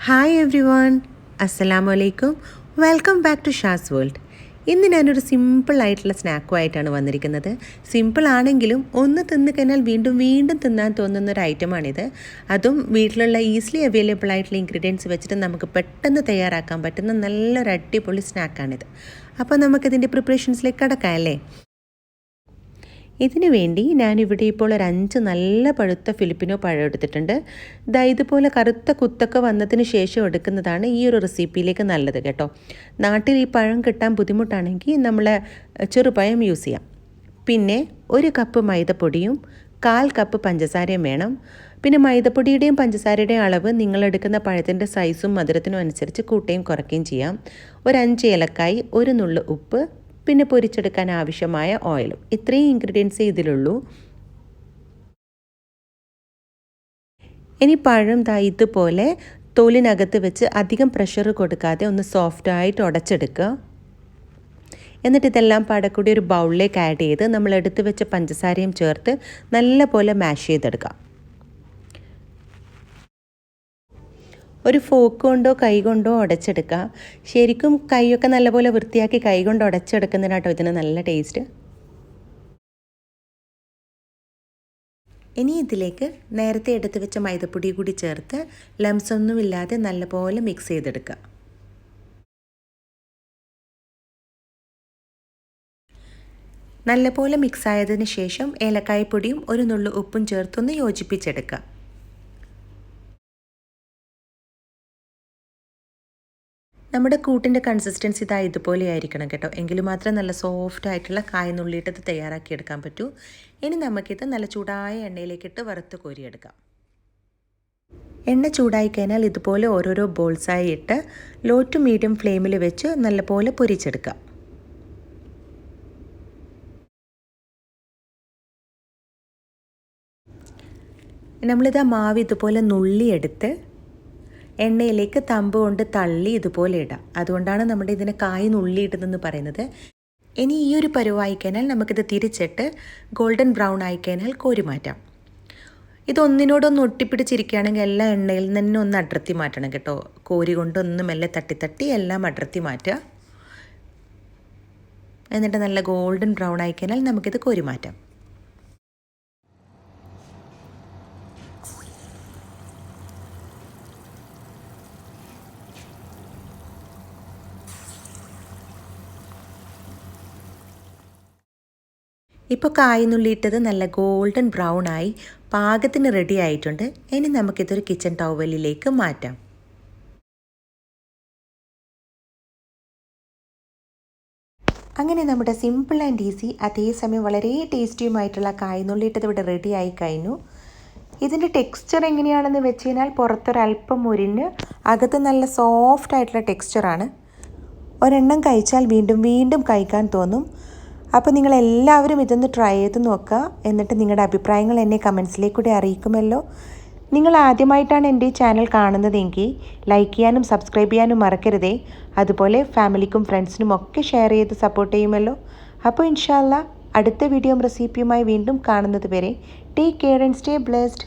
Hi everyone, അസ്സലാമലൈക്കും. Welcome back to ഷാസ്വേൾഡ്. ഇന്ന് ഞാനൊരു സിമ്പിളായിട്ടുള്ള സ്നാക്കുമായിട്ടാണ് വന്നിരിക്കുന്നത്. സിമ്പിളാണെങ്കിലും ഒന്ന് തിന്ന് കഴിഞ്ഞാൽ വീണ്ടും വീണ്ടും തിന്നാൻ തോന്നുന്ന ഒരു ഐറ്റമാണിത്. അതും വീട്ടിലുള്ള ഈസിലി അവൈലബിൾ ആയിട്ടുള്ള ഇൻഗ്രീഡിയൻസ് വെച്ചിട്ട് നമുക്ക് പെട്ടെന്ന് തയ്യാറാക്കാൻ പറ്റുന്ന നല്ലൊരു അടിപൊളി സ്നാക്കാണിത്. അപ്പോൾ നമുക്കിതിൻ്റെ പ്രിപ്പറേഷൻസിലേക്ക് കടക്കാം അല്ലേ. ഇതിനു വേണ്ടി ഞാനിവിടെ ഇപ്പോൾ ഒരു 5 നല്ല പഴുത്ത ഫിലിപ്പിനോ പഴം എടുത്തിട്ടുണ്ട്. ഇതുപോലെ കറുത്ത കുത്തൊക്കെ വന്നതിന് ശേഷം എടുക്കുന്നതാണ് ഈ ഒരു റെസിപ്പിയിലേക്ക് നല്ലത് കേട്ടോ. നാട്ടിൽ ഈ പഴം കിട്ടാൻ ബുദ്ധിമുട്ടാണെങ്കിൽ നമ്മൾ ചെറുപഴം യൂസ് ചെയ്യാം. പിന്നെ 1 കപ്പ് മൈദപ്പൊടിയും 1/4 കപ്പ് പഞ്ചസാരയും വേണം. പിന്നെ മൈദപ്പൊടിയുടെയും പഞ്ചസാരയുടെയും അളവ് നിങ്ങളെടുക്കുന്ന പഴത്തിൻ്റെ സൈസും മധുരത്തിനും അനുസരിച്ച് കൂട്ടുകയും കുറയ്ക്കുകയും ചെയ്യാം. ഒരു 5 ഏലക്കായി, 1 നുള്ളു ഉപ്പ്, പിന്നെ പൊരിച്ചെടുക്കാൻ ആവശ്യമായ ഓയിലും. ഇത്രയും ഇൻഗ്രീഡിയൻസേ ഇതിലുള്ളൂ. ഇനി പഴം ഇതുപോലെ തോലിനകത്ത് വെച്ച് അധികം പ്രഷർ കൊടുക്കാതെ ഒന്ന് സോഫ്റ്റായിട്ട് ഉടച്ചെടുക്കുക. എന്നിട്ട് ഇതെല്ലാം പാടക്കൂടി ഒരു ബൗളിലേക്ക് ആഡ് ചെയ്ത് നമ്മൾ എടുത്ത് വെച്ച പഞ്ചസാരയും ചേർത്ത് നല്ല പോലെ മാഷ് ചെയ്തെടുക്കുക. ഒരു ഫോക്ക് കൊണ്ടോ കൈ കൊണ്ടോ ഉടച്ചെടുക്കുക. ശരിക്കും കൈയൊക്കെ നല്ലപോലെ വൃത്തിയാക്കി കൈ കൊണ്ട് ഉടച്ചെടുക്കുന്നതിനാട്ടോ ഇതിന് നല്ല ടേസ്റ്റ്. ഇനി ഇതിലേക്ക് നേരത്തെ എടുത്ത് വെച്ച മൈദപ്പൊടി കൂടി ചേർത്ത് ലംസ് ഒന്നുമില്ലാതെ നല്ലപോലെ മിക്സ് ചെയ്തെടുക്കുക. നല്ലപോലെ മിക്സ് ആയതിനു ശേഷം ഏലക്കായ്പ്പൊടിയും 1 നുള്ളു ഉപ്പും ചേർത്തൊന്ന് യോജിപ്പിച്ചെടുക്കുക. നമ്മുടെ കൂട്ടിൻ്റെ കൺസിസ്റ്റൻസി ഇതുപോലെ ആയിരിക്കണം കേട്ടോ. എങ്കിൽ മാത്രമേ നല്ല സോഫ്റ്റ് ആയിട്ടുള്ള കായ നുള്ളിയിട്ടത് തയ്യാറാക്കിയെടുക്കാൻ പറ്റൂ. ഇനി നമുക്കിത് നല്ല ചൂടായ എണ്ണയിലേക്കിട്ട് വറുത്ത് കോരിയെടുക്കാം. എണ്ണ ചൂടായി കഴിഞ്ഞാൽ ഇതുപോലെ ഓരോരോ ബോൾസായി ഇട്ട് ലോ ടു മീഡിയം ഫ്ലെയിമിൽ വെച്ച് നല്ലപോലെ പൊരിച്ചെടുക്കാം. നമ്മളിത് മാവ് ഇതുപോലെ നുള്ളിയെടുത്ത് എണ്ണയിലേക്ക് തമ്പ് കൊണ്ട് തള്ളി ഇതുപോലെ ഇടാം. അതുകൊണ്ടാണ് നമ്മുടെ ഇതിനെ കായ് നുള്ളിയിട്ടതെന്ന് പറയുന്നത്. ഇനി ഈ ഒരു പരുവായിക്കഴിഞ്ഞാൽ നമുക്കിത് തിരിച്ചിട്ട് ഗോൾഡൻ ബ്രൗൺ ആയിക്കഴിഞ്ഞാൽ കോരി മാറ്റാം. ഇതൊന്നിനോടൊന്ന് ഒട്ടിപ്പിടിച്ചിരിക്കുകയാണെങ്കിൽ എല്ലാ എണ്ണയിൽ നിന്ന് ഒന്ന് അടർത്തി മാറ്റണം കേട്ടോ. കോരി കൊണ്ടൊന്ന് മെല്ലെ തട്ടി എല്ലാം അടർത്തി മാറ്റുക. എന്നിട്ട് നല്ല ഗോൾഡൻ ബ്രൗൺ ആയിക്കഴിഞ്ഞാൽ നമുക്കിത് കോരി മാറ്റാം. ഇപ്പോൾ കായ് നുള്ളിയിട്ടത് നല്ല ഗോൾഡൻ ബ്രൗൺ ആയി പാകത്തിന് റെഡി ആയിട്ടുണ്ട്. ഇനി നമുക്കിതൊരു കിച്ചൺ ടവലിലേക്ക് മാറ്റാം. അങ്ങനെ നമ്മുടെ സിമ്പിൾ ആൻഡ് ഈസി അതേസമയം വളരെ ടേസ്റ്റിയുമായിട്ടുള്ള കായ് നുള്ളിയിട്ടത് ഇവിടെ റെഡി ആയി കഴിഞ്ഞു. ഇതിൻ്റെ ടെക്സ്ചർ എങ്ങനെയാണെന്ന് വെച്ച് കഴിഞ്ഞാൽ പുറത്തൊരല്പം മുരിഞ്ഞ് അകത്ത് നല്ല സോഫ്റ്റ് ആയിട്ടുള്ള ടെക്സ്ചറാണ്. ഒരെണ്ണം കഴിച്ചാൽ വീണ്ടും വീണ്ടും കഴിക്കാൻ തോന്നും. അപ്പോൾ നിങ്ങളെല്ലാവരും ഇതൊന്ന് ട്രൈ ചെയ്ത് നോക്കുക. എന്നിട്ട് നിങ്ങളുടെ അഭിപ്രായങ്ങൾ എന്നെ കമൻസിലേക്കൂടെ അറിയിക്കുമല്ലോ. നിങ്ങൾ ആദ്യമായിട്ടാണ് എൻ്റെ ഈ ചാനൽ കാണുന്നതെങ്കിൽ ലൈക്ക് ചെയ്യാനും സബ്സ്ക്രൈബ് ചെയ്യാനും മറക്കരുതേ. അതുപോലെ ഫാമിലിക്കും ഫ്രണ്ട്സിനും ഒക്കെ ഷെയർ ചെയ്ത് സപ്പോർട്ട് ചെയ്യുമല്ലോ. അപ്പോൾ ഇൻഷാ അല്ലാ അടുത്ത വീഡിയോ റെസിപ്പിയുമായി വീണ്ടും കാണുന്നത് വരെ take care and stay blessed.